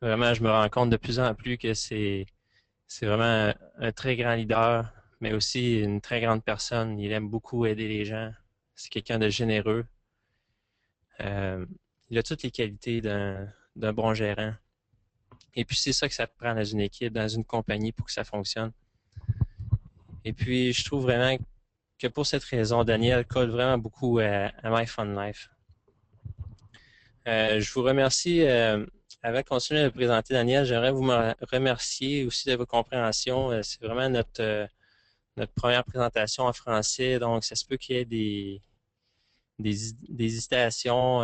Vraiment, je me rends compte de plus en plus que c'est vraiment un très grand leader, mais aussi une très grande personne. Il aime beaucoup aider les gens. C'est quelqu'un de généreux. Euh, il a toutes les qualités d'un bon gérant. Et puis c'est ça que ça prend dans une équipe, dans une compagnie pour que ça fonctionne. Et puis je trouve vraiment que pour cette raison, Daniel colle vraiment beaucoup à My Fun Life. Je vous remercie. Avant de continuer à présenter Daniel, j'aimerais vous remercier aussi de votre compréhension. C'est vraiment notre première présentation en français, donc ça se peut qu'il y ait des hésitations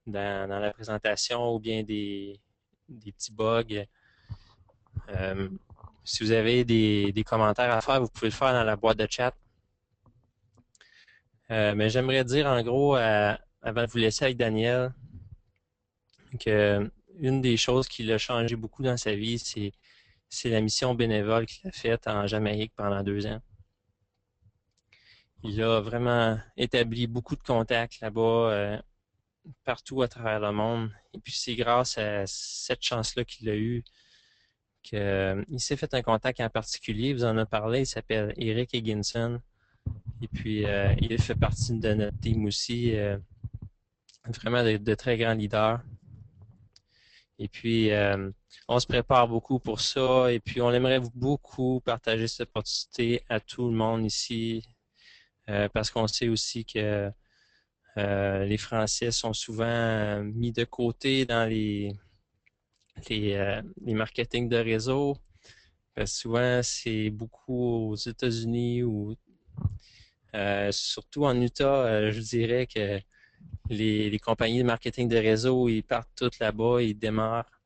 dans la présentation ou bien des petits bugs. Euh, si vous avez des commentaires à faire, vous pouvez le faire dans la boîte de chat. Mais j'aimerais dire en gros, avant de vous laisser avec Daniel, que une des choses qui l'a changé beaucoup dans sa vie, c'est la mission bénévole qu'il a faite en Jamaïque pendant 2 ans. Il a vraiment établi beaucoup de contacts là-bas, partout à travers le monde. Et puis c'est grâce à cette chance-là qu'il a eue qu'il s'est fait un contact en particulier. Il vous en a parlé, il s'appelle Eric Higginson. Et puis il fait partie de notre team aussi. Vraiment de très grands leaders. Et puis, on se prépare beaucoup pour ça. Et puis, on aimerait beaucoup partager cette opportunité à tout le monde ici, parce qu'on sait aussi que les Français sont souvent mis de côté dans les marketing de réseau. Parce que souvent, c'est beaucoup aux États-Unis ou surtout en Utah, je dirais que les compagnies de marketing de réseau, ils partent toutes là-bas, ils démarrent.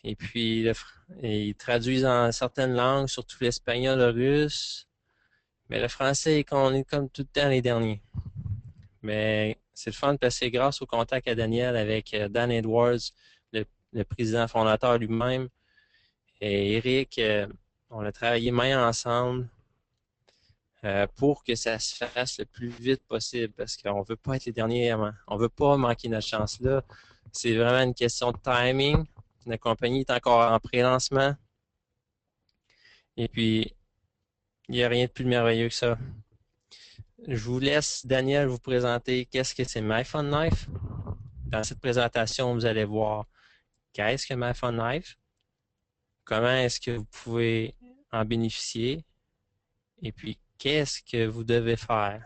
Et puis, ils traduisent en certaines langues, surtout l'espagnol, le russe. Mais le français, on est comme tout le temps les derniers. Mais c'est le fun parce que c'est grâce au contact à Daniel avec Dan Edwards, le, le président fondateur lui-même, et Eric. On a travaillé main ensemble pour que ça se fasse le plus vite possible parce qu'on veut pas être les derniers. On veut pas manquer notre chance là. C'est vraiment une question de timing. La compagnie est encore en pré-lancement. Et puis, il n'y a rien de plus merveilleux que ça. Je vous laisse, Daniel, vous présenter qu'est-ce que c'est My Fun Life. Dans cette présentation, vous allez voir qu'est-ce que My Fun Life, comment est-ce que vous pouvez en bénéficier, et puis qu'est-ce que vous devez faire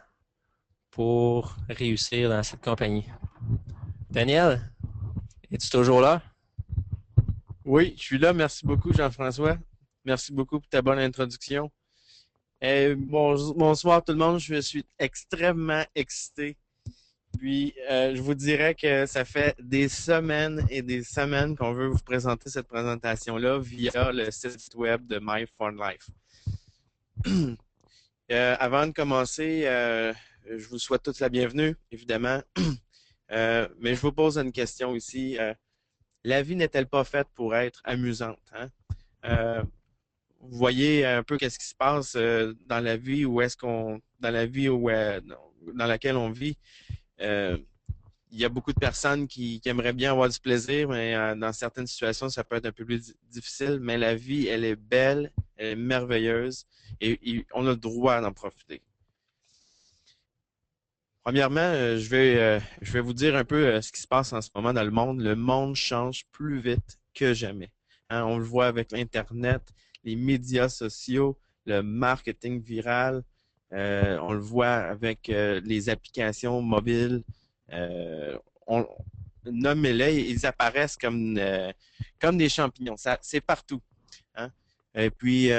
pour réussir dans cette compagnie. Daniel, es-tu toujours là? Oui, je suis là. Merci beaucoup, Jean-François. Merci beaucoup pour ta bonne introduction. Bonsoir tout le monde. Je suis extrêmement excité. Puis, je vous dirais que ça fait des semaines et des semaines qu'on veut vous présenter cette présentation-là via le site web de My Fun Life. Avant de commencer, je vous souhaite toute la bienvenue, évidemment. Mais je vous pose une question ici. La vie n'est-elle pas faite pour être amusante, hein? Euh, Vous voyez un peu qu'est-ce qui se passe dans la vie où est-ce qu'on dans la vie où dans laquelle on vit. Euh, il y a beaucoup de personnes qui aimeraient bien avoir du plaisir, mais dans certaines situations, ça peut être un peu plus difficile. Mais la vie, elle est belle, elle est merveilleuse et on a le droit d'en profiter. Premièrement, je vais vous dire un peu ce qui se passe en ce moment dans le monde. Le monde change plus vite que jamais. Hein, on le voit avec l'Internet, les médias sociaux, le marketing viral. On le voit avec les applications mobiles. Euh, on, Nommez-les, ils apparaissent comme des champignons. C'est partout. Hein. Et puis,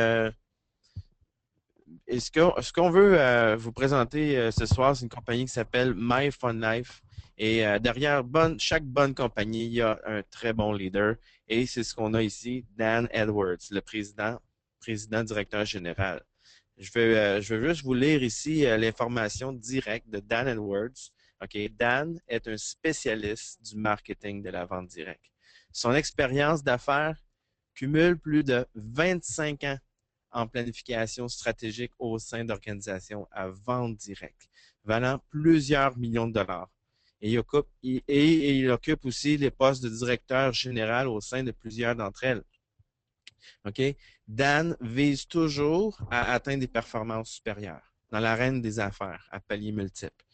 et ce qu'on veut vous présenter ce soir, c'est une compagnie qui s'appelle My Fun Life. Et derrière chaque bonne compagnie, il y a un très bon leader. Et c'est ce qu'on a ici, Dan Edwards, le président directeur général. Je vais juste vous lire ici l'information directe de Dan Edwards. OK, Dan est un spécialiste du marketing de la vente directe. Son expérience d'affaires cumule plus de 25 ans en planification stratégique au sein d'organisations à vente directe, valant plusieurs millions de dollars. il occupe aussi les postes de directeur général au sein de plusieurs d'entre elles. OK? Dan vise toujours à atteindre des performances supérieures dans l'arène des affaires à paliers multiples.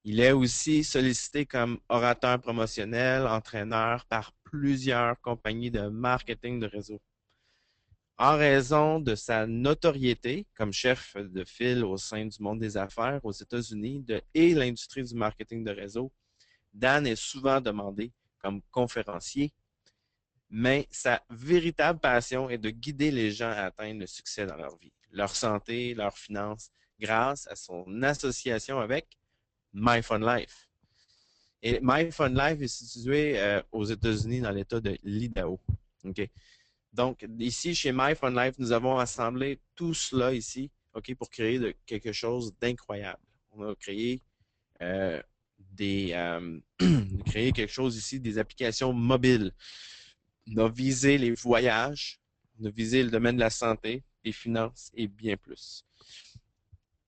Il est aussi sollicité comme orateur promotionnel, entraîneur par plusieurs compagnies de marketing de réseau. En raison de sa notoriété comme chef de file au sein du monde des affaires aux États-Unis et l'industrie du marketing de réseau, Dan est souvent demandé comme conférencier, mais sa véritable passion est de guider les gens à atteindre le succès dans leur vie, leur santé, leurs finances, grâce à son association avec MyFunLife. Et MyFunLife est situé aux États-Unis dans l'État de l'Idaho. Okay? Donc, ici, chez MyFunLife, nous avons assemblé tout cela ici, OK, pour créer quelque chose d'incroyable. On a créé créer quelque chose ici, des applications mobiles. On a visé les voyages, on a visé le domaine de la santé, des finances et bien plus.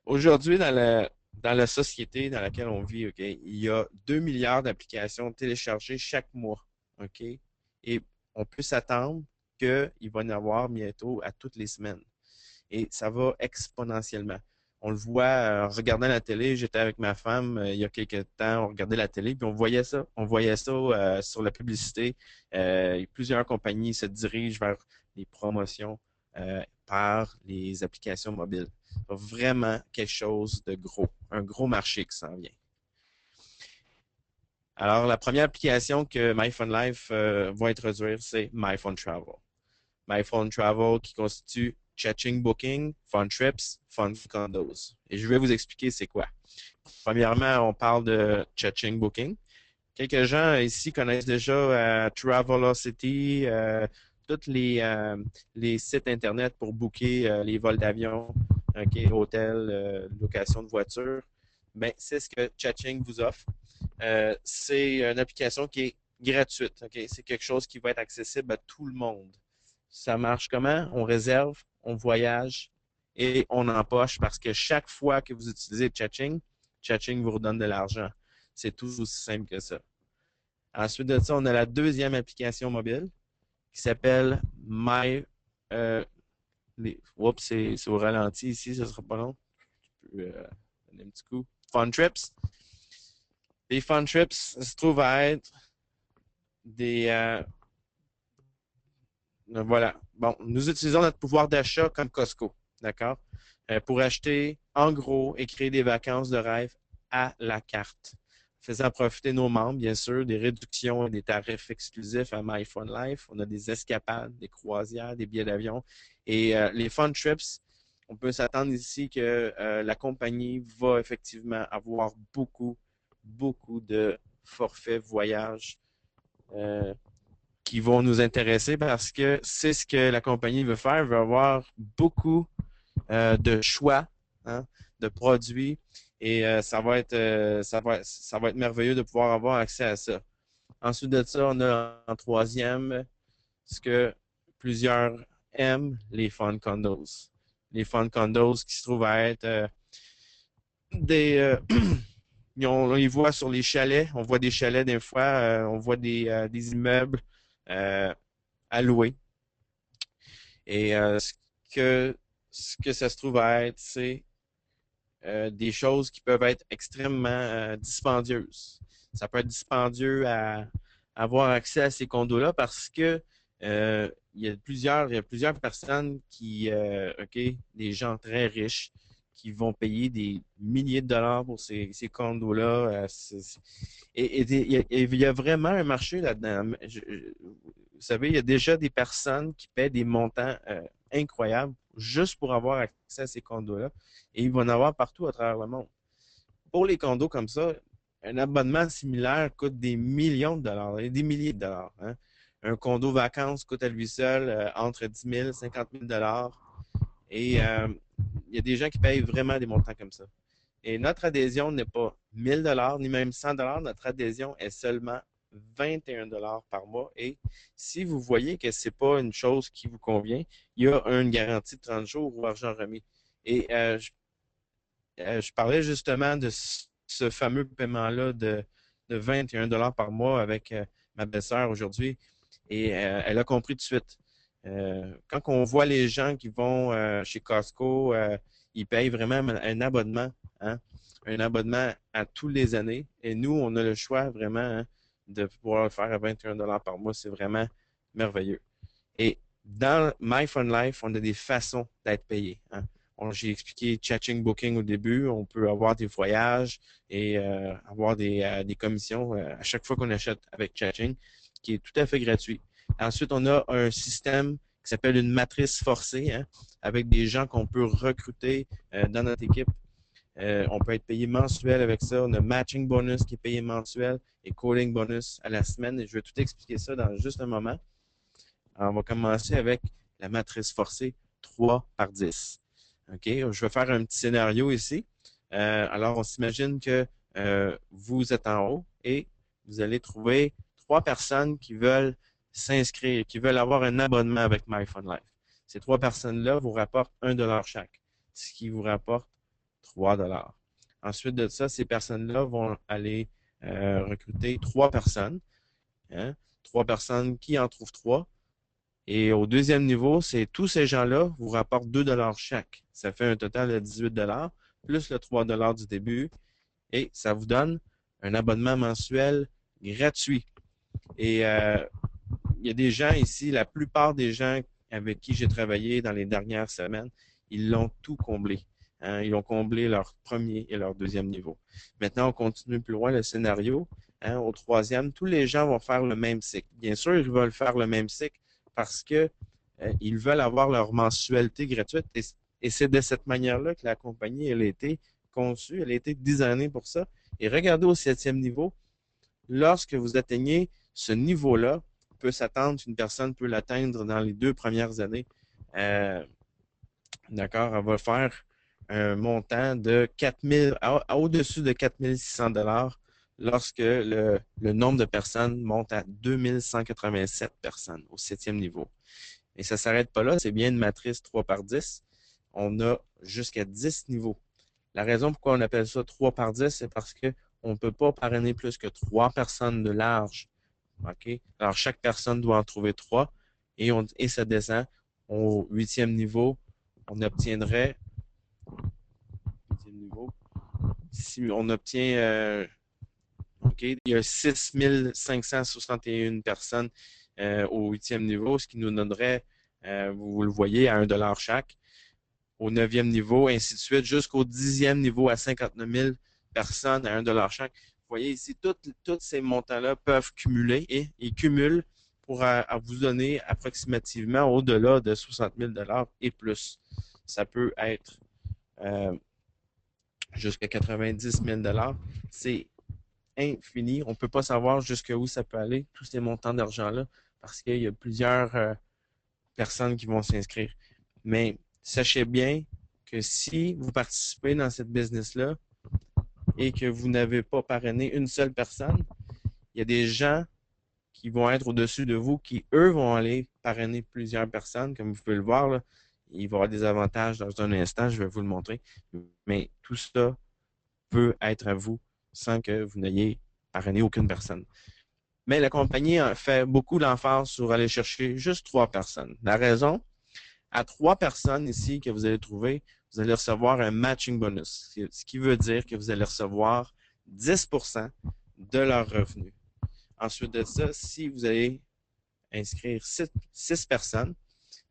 Aujourd'hui, dans la société dans laquelle on vit, OK, il y a 2 milliards d'applications téléchargées chaque mois. OK? Et on peut s'attendre qu'il va y en avoir bientôt à toutes les semaines. Et ça va exponentiellement. On le voit en regardant la télé. J'étais avec ma femme il y a quelques temps, on regardait la télé, puis on voyait ça. On voyait ça sur la publicité. Plusieurs compagnies se dirigent vers les promotions par les applications mobiles. Vraiment quelque chose de gros, un gros marché qui s'en vient. Alors, la première application que MyFunLife va introduire, c'est MyFunTravel. MyFunTravel qui constitue Cha-Ching Booking, Fun Trips, Fun Condos. Et je vais vous expliquer c'est quoi. Premièrement, on parle de Cha-Ching Booking. Quelques gens ici connaissent déjà Travelocity, tous les sites Internet pour booker les vols d'avion, okay, hôtels, location de voitures. Ben, c'est ce que Cha-Ching vous offre. C'est une application qui est gratuite. Okay? C'est quelque chose qui va être accessible à tout le monde. Ça marche comment? On réserve, on voyage et on empoche parce que chaque fois que vous utilisez Cha-Ching, Cha-Ching vous redonne de l'argent. C'est tout aussi simple que ça. Ensuite de ça, on a la deuxième application mobile qui s'appelle Oups, c'est au ralenti ici, ça ne sera pas long. Je peux donner un petit coup. Fun Trips. Les Fun Trips se trouvent à être des... voilà. Bon, nous utilisons notre pouvoir d'achat comme Costco, d'accord? Pour acheter en gros et créer des vacances de rêve à la carte, faisant profiter nos membres, bien sûr, des réductions et des tarifs exclusifs à MyFunLife. On a des escapades, des croisières, des billets d'avion. Et les Fun Trips, on peut s'attendre ici que la compagnie va effectivement avoir beaucoup de forfaits voyages qui vont nous intéresser parce que c'est ce que la compagnie veut faire. Elle veut avoir beaucoup de choix, hein, de produits et ça va être merveilleux de pouvoir avoir accès à ça. Ensuite de ça, on a en troisième ce que plusieurs aiment, les fun condos. Les fun condos qui se trouvent à être des... on les voit sur les chalets, on voit des chalets des fois, on voit des immeubles à louer. Et ce que ça se trouve à être, c'est des choses qui peuvent être extrêmement dispendieuses. Ça peut être dispendieux à avoir accès à ces condos-là parce que il y a plusieurs personnes qui, OK, des gens très riches qui vont payer des milliers de dollars pour ces condos-là. Et il y a vraiment un marché là-dedans. Vous savez, il y a déjà des personnes qui paient des montants incroyables juste pour avoir accès à ces condos-là. Et ils vont en avoir partout à travers le monde. Pour les condos comme ça, un abonnement similaire coûte des millions de dollars, des milliers de dollars. Hein. Un condo vacances coûte à lui seul entre 10 000 et 50 000 dollars. Et il y a des gens qui payent vraiment des montants comme ça. Et notre adhésion n'est pas 1000 dollars ni même 100 dollars. Notre adhésion est seulement 21 dollars par mois. Et si vous voyez que ce n'est pas une chose qui vous convient, il y a une garantie de 30 jours ou argent remis. Et je parlais justement de ce fameux paiement-là de de 21 $ par mois avec ma belle-sœur aujourd'hui et elle a compris tout de suite. Quand on voit les gens qui vont chez Costco, ils payent vraiment un abonnement, hein, un abonnement à tous les années. Et nous, on a le choix vraiment hein, de pouvoir le faire à 21 $ par mois. C'est vraiment merveilleux. Et dans MyFunLife, on a des façons d'être payé. Hein. J'ai expliqué Chatting Booking au début. On peut avoir des voyages et avoir des commissions à chaque fois qu'on achète avec Chatting, qui est tout à fait gratuit. Ensuite, on a un système qui s'appelle une matrice forcée, hein, avec des gens qu'on peut recruter dans notre équipe. On peut être payé mensuel avec ça. On a matching bonus qui est payé mensuel et coding bonus à la semaine. Et je vais tout expliquer ça dans juste un moment. Alors, on va commencer avec la matrice forcée 3 par 10. OK? Je vais faire un petit scénario ici. Alors, on s'imagine que vous êtes en haut et vous allez trouver 3 personnes qui veulent s'inscrire, qui veulent avoir un abonnement avec MyFunLife. Ces 3 personnes-là vous rapportent 1 $ chaque, ce qui vous rapporte 3 $. Ensuite de ça, ces personnes-là vont aller recruter 3 personnes. Hein? 3 personnes qui en trouvent 3. Et au deuxième niveau, c'est tous ces gens-là vous rapportent 2 $ chaque. Ça fait un total de 18 $ plus le 3 $ du début. Et ça vous donne un abonnement mensuel gratuit. Et il y a des gens ici, la plupart des gens avec qui j'ai travaillé dans les dernières semaines, ils l'ont tout comblé. Hein, ils ont comblé leur premier et leur deuxième niveau. Maintenant, on continue plus loin le scénario. Hein, au troisième, tous les gens vont faire le même cycle. Bien sûr, ils veulent faire le même cycle parce que ils veulent avoir leur mensualité gratuite. Et c'est de cette manière-là que la compagnie elle a été conçue, elle a été designée pour ça. Et regardez au septième niveau, lorsque vous atteignez ce niveau-là, on peut s'attendre qu'une personne peut l'atteindre dans les 2 premières années. D'accord, elle va faire un montant de 4000, au-dessus de 4600 $ lorsque le nombre de personnes monte à 2187 personnes au septième niveau. Et ça ne s'arrête pas là, c'est bien une matrice 3 par 10. On a jusqu'à 10 niveaux. La raison pourquoi on appelle ça 3 par 10, c'est parce qu'on ne peut pas parrainer plus que 3 personnes de large. OK? Alors, chaque personne doit en trouver 3 et ça descend au huitième niveau. On obtiendrait, si on obtient, OK, il y a 6561 personnes au huitième niveau, ce qui nous donnerait, vous le voyez, à 1 $ chaque. Au neuvième niveau, ainsi de suite, jusqu'au dixième niveau à 59 000 personnes à 1 $ chaque. Vous voyez ici, tous ces montants-là peuvent cumuler et ils cumulent pour vous donner approximativement au-delà de 60 000 $ et plus. Ça peut être jusqu'à 90 000 $. C'est infini. On ne peut pas savoir jusqu'où ça peut aller, tous ces montants d'argent-là, parce qu'il y a plusieurs personnes qui vont s'inscrire. Mais sachez bien que si vous participez dans cette business-là et que vous n'avez pas parrainé une seule personne, il y a des gens qui vont être au-dessus de vous qui, eux, vont aller parrainer plusieurs personnes, comme vous pouvez le voir. Là. Il va y avoir des avantages dans un instant, je vais vous le montrer. Mais tout ça peut être à vous sans que vous n'ayez parrainé aucune personne. Mais la compagnie a fait beaucoup d'emphase sur aller chercher juste 3 personnes. La raison, à 3 personnes ici que vous allez trouver, vous allez recevoir un matching bonus, ce qui veut dire que vous allez recevoir 10% de leur revenu. Ensuite de ça, si vous allez inscrire 6 personnes,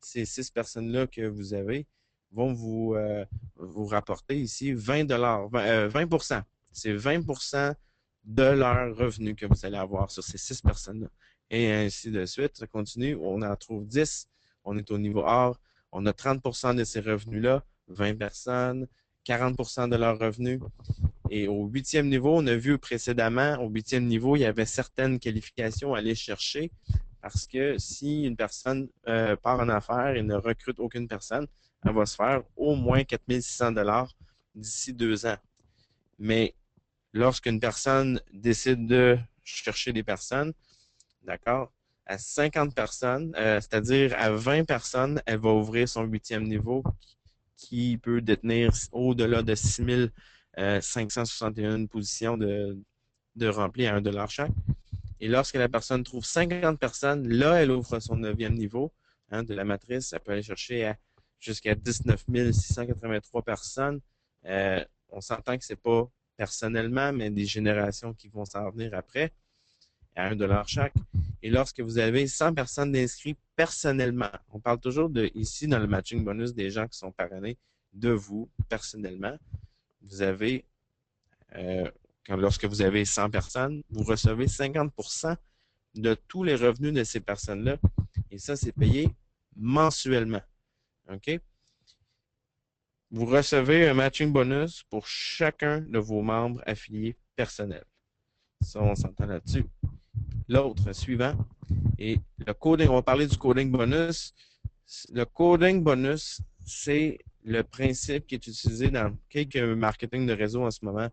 ces 6 personnes-là que vous avez vont vous rapporter ici 20 20%. C'est 20% de leur revenu que vous allez avoir sur ces 6 personnes-là. Et ainsi de suite. Ça continue. On en trouve 10. On est au niveau or. On a 30% de ces revenus-là, 20 personnes, 40% de leurs revenus. Et au huitième niveau, on a vu précédemment, au huitième niveau, il y avait certaines qualifications à aller chercher parce que si une personne part en affaires et ne recrute aucune personne, elle va se faire au moins 4600 $ d'ici 2 ans. Mais lorsqu'une personne décide de chercher des personnes, d'accord, à 50 personnes, c'est-à-dire à 20 personnes, elle va ouvrir son huitième niveau qui peut détenir au-delà de 6561 positions de remplis à 1 $ chaque. Et lorsque la personne trouve 50 personnes, là, elle ouvre son 9e niveau de la matrice. Elle peut aller chercher jusqu'à 19 683 personnes. On s'entend que ce n'est pas personnellement, mais des générations qui vont s'en venir après, à 1 $ chaque. Et lorsque vous avez 100 personnes d'inscrits personnellement, on parle toujours ici dans le matching bonus des gens qui sont parrainés de vous personnellement, vous avez lorsque vous avez 100 personnes, vous recevez 50% de tous les revenus de ces personnes-là. Et ça, c'est payé mensuellement. OK? Vous recevez un matching bonus pour chacun de vos membres affiliés personnels. Ça, on s'entend là-dessus. L'autre, suivant, et le coding, on va parler du coding bonus. Le coding bonus, c'est le principe qui est utilisé dans quelques marketing de réseau en ce moment.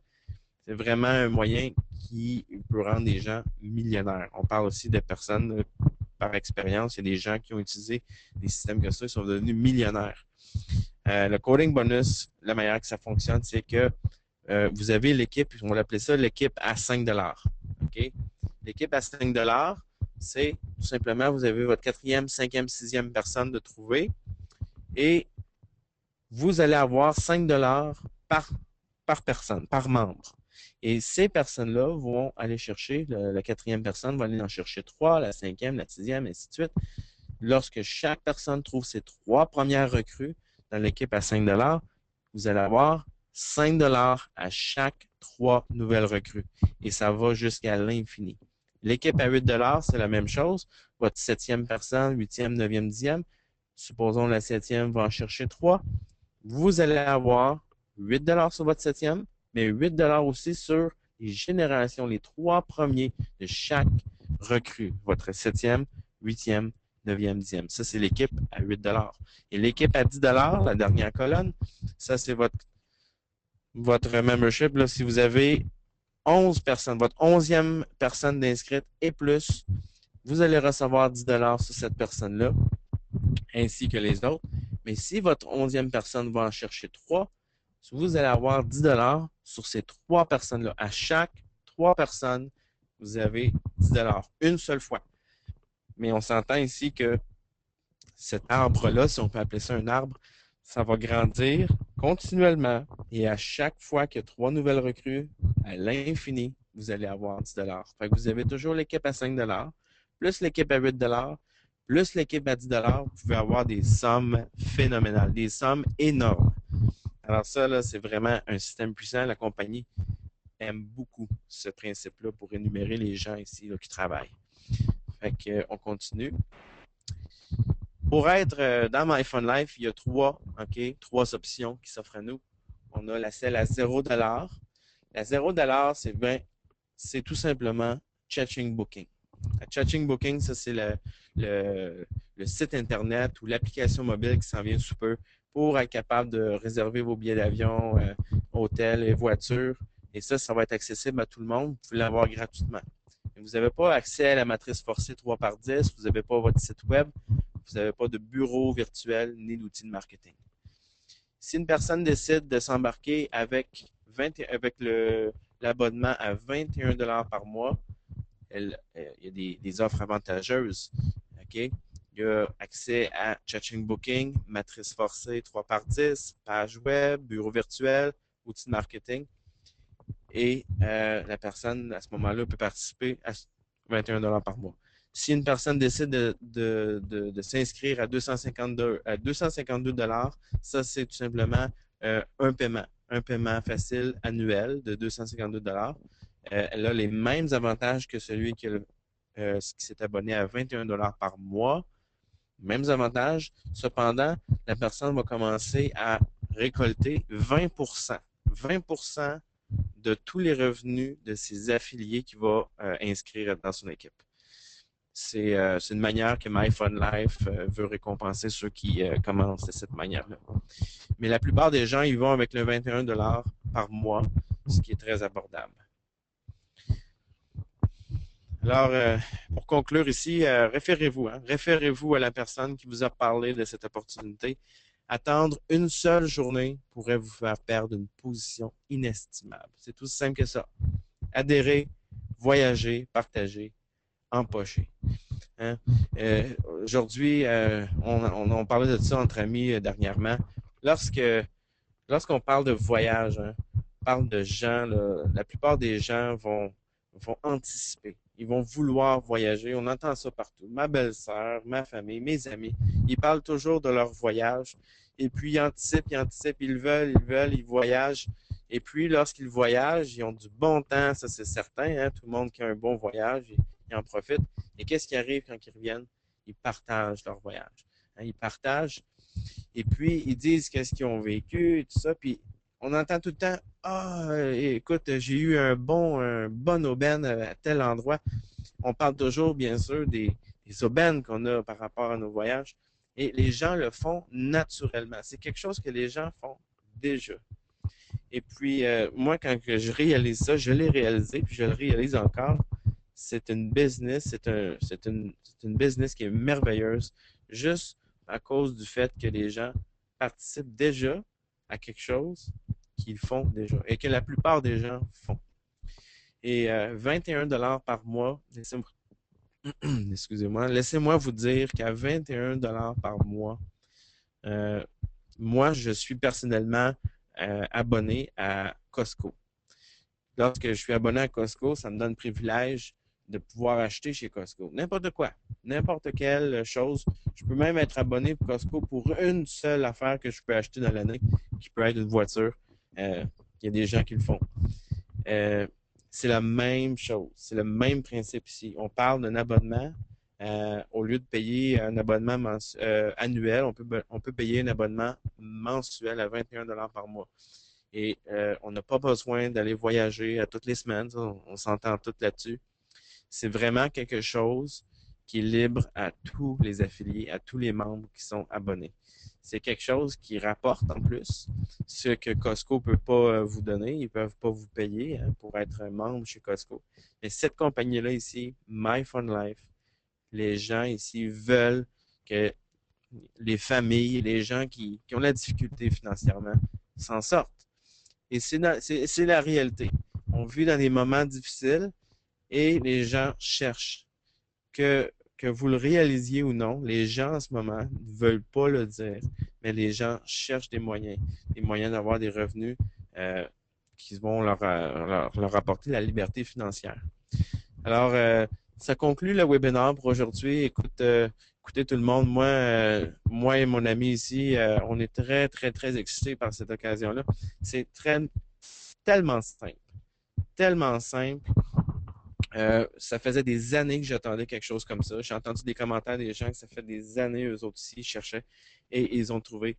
C'est vraiment un moyen qui peut rendre des gens millionnaires. On parle aussi de personnes par expérience. Il y a des gens qui ont utilisé des systèmes comme ça et sont devenus millionnaires. Le coding bonus, la manière que ça fonctionne, c'est que vous avez l'équipe, on va l'appeler ça l'équipe à 5 $. Okay? L'équipe à 5 $, c'est tout simplement, vous avez votre 4e, 5e, 6e personne de trouver et vous allez avoir 5 $ par personne, par membre. Et ces personnes-là vont aller chercher, la 4e personne va aller en chercher 3, la 5e, la 6e, et ainsi de suite. Lorsque chaque personne trouve ses 3 premières recrues dans l'équipe à 5 $, vous allez avoir 5 $ à chaque 3 nouvelles recrues. Et ça va jusqu'à l'infini. L'équipe à 8 $, c'est la même chose. Votre 7e personne, 8e, 9e, 10e, supposons la 7e va en chercher 3. Vous allez avoir 8 $ sur votre 7e, mais 8 $ aussi sur les générations, les 3 premiers de chaque recrue. Votre 7e, 8e, 9e, 10e. Ça, c'est l'équipe à 8 $. Et l'équipe à 10 $, la dernière colonne, ça, c'est votre membership. Là, si vous avez 11 personnes, votre 11e personne d'inscrite et plus, vous allez recevoir 10 $ sur cette personne-là, ainsi que les autres. Mais si votre 11e personne va en chercher 3, vous allez avoir 10 $ sur ces 3 personnes-là. À chaque 3 personnes, vous avez 10 $ une seule fois. Mais on s'entend ici que cet arbre-là, si on peut appeler ça un arbre, ça va grandir continuellement. Et à chaque fois qu'il y a 3 nouvelles recrues, à l'infini, vous allez avoir 10 $. Fait que vous avez toujours l'équipe à 5 $, plus l'équipe à 8 $, plus l'équipe à 10 $, vous pouvez avoir des sommes phénoménales, des sommes énormes. Alors ça, là, c'est vraiment un système puissant. La compagnie aime beaucoup ce principe-là pour énumérer les gens ici là, qui travaillent. Fait qu'on continue. Pour être dans MyFunLife, il y a 3 options qui s'offrent à nous. On a celle à 0 $. La 0 $, c'est tout simplement Chatting Booking. La Chatting Booking, ça, c'est le site Internet ou l'application mobile qui s'en vient sous peu pour être capable de réserver vos billets d'avion, hôtels et voitures. Et ça va être accessible à tout le monde. Vous pouvez l'avoir gratuitement. Mais vous n'avez pas accès à la matrice forcée 3x10, vous n'avez pas votre site web, vous n'avez pas de bureau virtuel ni d'outils de marketing. Si une personne décide de s'embarquer avec l'abonnement à 21 $ par mois, il y a des offres avantageuses. Okay? Il y a accès à Chatting Booking, matrice forcée 3x10, page web, bureau virtuel, outils de marketing. Et la personne, à ce moment-là, peut participer à 21 $ par mois. Si une personne décide de s'inscrire à 252 $, ça, c'est tout simplement un paiement facile annuel de 252 $. Elle a les mêmes avantages que celui qui s'est abonné à 21 $ par mois. Mêmes avantages. Cependant, la personne va commencer à récolter 20%. 20% de tous les revenus de ses affiliés qu'il va inscrire dans son équipe. C'est une manière que MyFunLife veut récompenser ceux qui commencent de cette manière-là. Mais la plupart des gens, ils vont avec le 21 $ par mois, ce qui est très abordable. Alors, pour conclure ici, référez-vous. Référez-vous à la personne qui vous a parlé de cette opportunité. Attendre une seule journée pourrait vous faire perdre une position inestimable. C'est tout simple que ça. Adhérez, voyager, partager, empocher. Hein? Aujourd'hui, on parlait de ça entre amis dernièrement. Lorsque Lorsqu'on parle de voyage, hein, on parle de gens, là, la plupart des gens vont anticiper. Ils vont vouloir voyager. On entend ça partout. Ma belle-sœur, ma famille, mes amis, ils parlent toujours de leur voyage. Et puis, ils anticipent, ils voyagent. Et puis, lorsqu'ils voyagent, ils ont du bon temps, ça c'est certain. Hein, tout le monde qui a un bon voyage, ils en profitent. Et qu'est-ce qui arrive quand ils reviennent? Ils partagent leur voyage. Hein, ils partagent et puis, ils disent qu'est-ce qu'ils ont vécu, tout ça. Puis, on entend tout le temps, ah, écoute, j'ai eu un bon aubaine à tel endroit. On parle toujours, bien sûr, des aubaines qu'on a par rapport à nos voyages. Et les gens le font naturellement. C'est quelque chose que les gens font déjà. Et puis, moi, quand je réalise ça, je l'ai réalisé, puis je le réalise encore. C'est une business, c'est une business qui est merveilleuse, juste à cause du fait que les gens participent déjà à quelque chose qu'ils font déjà et que la plupart des gens font. Et 21 dollars par mois, excusez-moi, laissez-moi vous dire qu'à 21 dollars par mois, euh, moi, je suis personnellement abonné à Costco. Lorsque je suis abonné à Costco, ça me donne le privilège de pouvoir acheter chez Costco. N'importe quoi, n'importe quelle chose. Je peux même être abonné pour Costco pour une seule affaire que je peux acheter dans l'année, qui peut être une voiture. Il y a des gens qui le font. Euh, c'est la même chose. C'est le même principe ici. On parle d'un abonnement. Au lieu de payer un abonnement annuel, on peut payer un abonnement mensuel à 21 dollars par mois. Et on n'a pas besoin d'aller voyager à toutes les semaines. On s'entend tout là-dessus. C'est vraiment quelque chose qui est libre à tous les affiliés, à tous les membres qui sont abonnés. C'est quelque chose qui rapporte en plus, ce que Costco ne peut pas vous donner. Ils ne peuvent pas vous payer pour être un membre chez Costco. Mais cette compagnie-là ici, My Fun Life, les gens ici veulent que les familles, les gens qui ont la difficulté financièrement s'en sortent. Et c'est la réalité. On vit dans des moments difficiles et les gens cherchent. Que vous le réalisiez ou non, les gens en ce moment ne veulent pas le dire, mais les gens cherchent des moyens d'avoir des revenus qui vont leur apporter la liberté financière. Alors, ça conclut le webinaire pour aujourd'hui. Écoutez tout le monde, moi et mon ami ici, on est très, très, très excités par cette occasion-là. C'est tellement simple, tellement simple. Ça faisait des années que j'attendais quelque chose comme ça. J'ai entendu des commentaires des gens que ça fait des années, eux autres aussi, ils cherchaient et ils ont trouvé.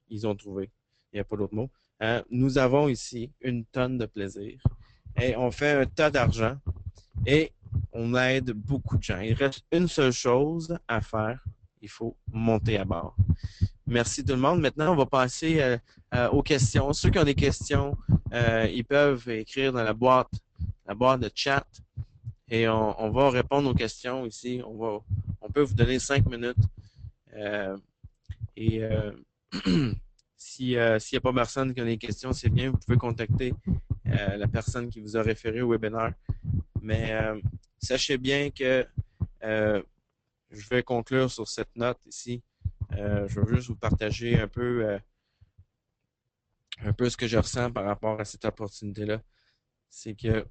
Ils ont trouvé. Il n'y a pas d'autre mot. Nous avons ici une tonne de plaisir et on fait un tas d'argent et on aide beaucoup de gens. Il reste une seule chose à faire. Il faut monter à bord. Merci tout le monde. Maintenant, on va passer aux questions. Ceux qui ont des questions, ils peuvent écrire dans la boîte de chat et on va répondre aux questions ici. On peut vous donner 5 minutes. Euh, et s'il n'y a pas personne qui a des questions, c'est bien, vous pouvez contacter la personne qui vous a référé au webinaire. Mais sachez bien que je vais conclure sur cette note ici. Je veux juste vous partager un peu ce que je ressens par rapport à cette opportunité-là. C'est que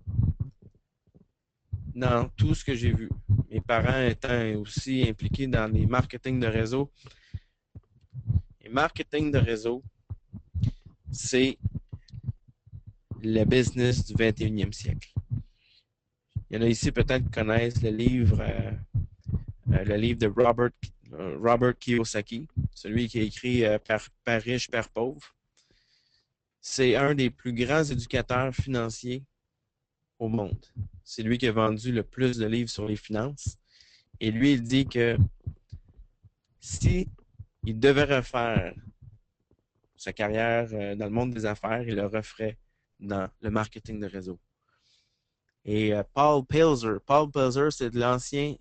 dans tout ce que j'ai vu, mes parents étant aussi impliqués dans les marketing de réseau, les marketing de réseau, c'est le business du 21e siècle. Il y en a ici peut-être qui connaissent le livre de Robert Kiyosaki, celui qui a écrit Père riche, Père pauvre. C'est un des plus grands éducateurs financiers au monde. C'est lui qui a vendu le plus de livres sur les finances. Et lui, il dit que si il devait refaire sa carrière dans le monde des affaires, il le referait dans le marketing de réseau. Et Paul Pilzer, c'est l'ancien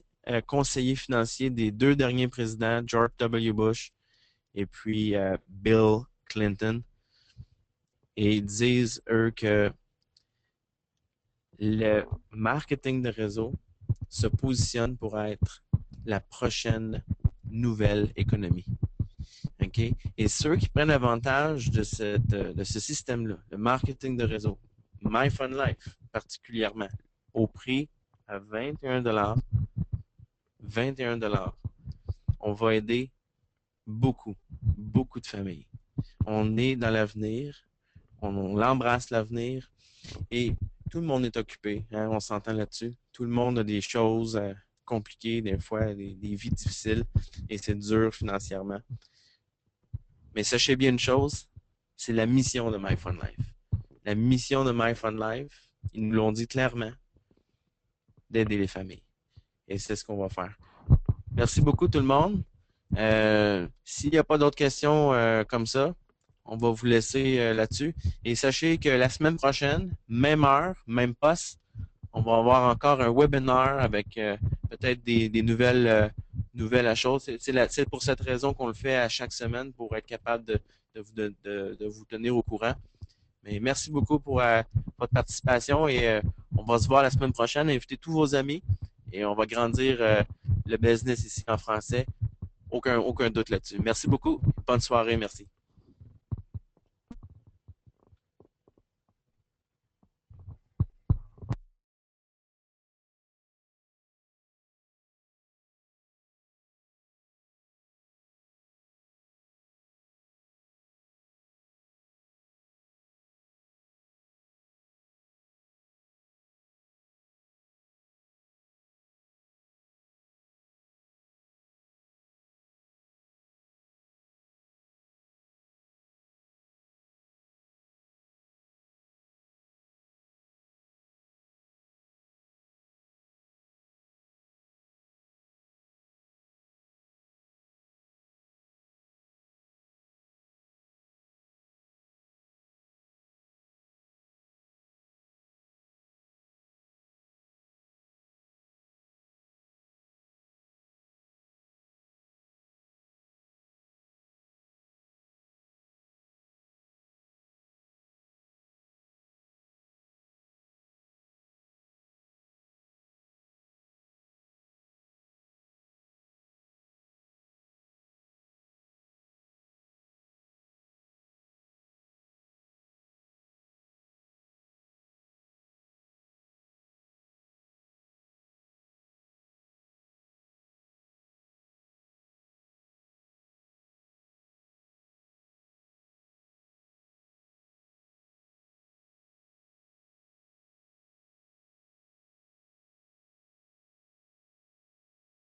conseiller financier des deux derniers présidents, George W. Bush et puis Bill Clinton. Et ils disent, eux, que le marketing de réseau se positionne pour être la prochaine nouvelle économie. OK? Et ceux qui prennent avantage de ce système-là, le marketing de réseau, MyFunLife particulièrement, au prix à 21 $, 21 $, on va aider beaucoup, beaucoup de familles. On est dans l'avenir, on embrasse l'avenir et tout le monde est occupé, hein, on s'entend là-dessus. Tout le monde a des choses compliquées, des fois, des vies difficiles et c'est dur financièrement. Mais sachez bien une chose, c'est la mission de MyFunLife. La mission de MyFunLife, ils nous l'ont dit clairement, d'aider les familles. Et c'est ce qu'on va faire. Merci beaucoup tout le monde. S'il n'y a pas d'autres questions comme ça, on va vous laisser là-dessus. Et sachez que la semaine prochaine, même heure, même poste, on va avoir encore un webinaire avec peut-être des nouvelles à chose. C'est pour cette raison qu'on le fait à chaque semaine pour être capable de vous tenir au courant. Mais merci beaucoup pour votre participation et on va se voir la semaine prochaine. Invitez tous vos amis et on va grandir le business ici en français. Aucun doute là-dessus. Merci beaucoup. Bonne soirée. Merci.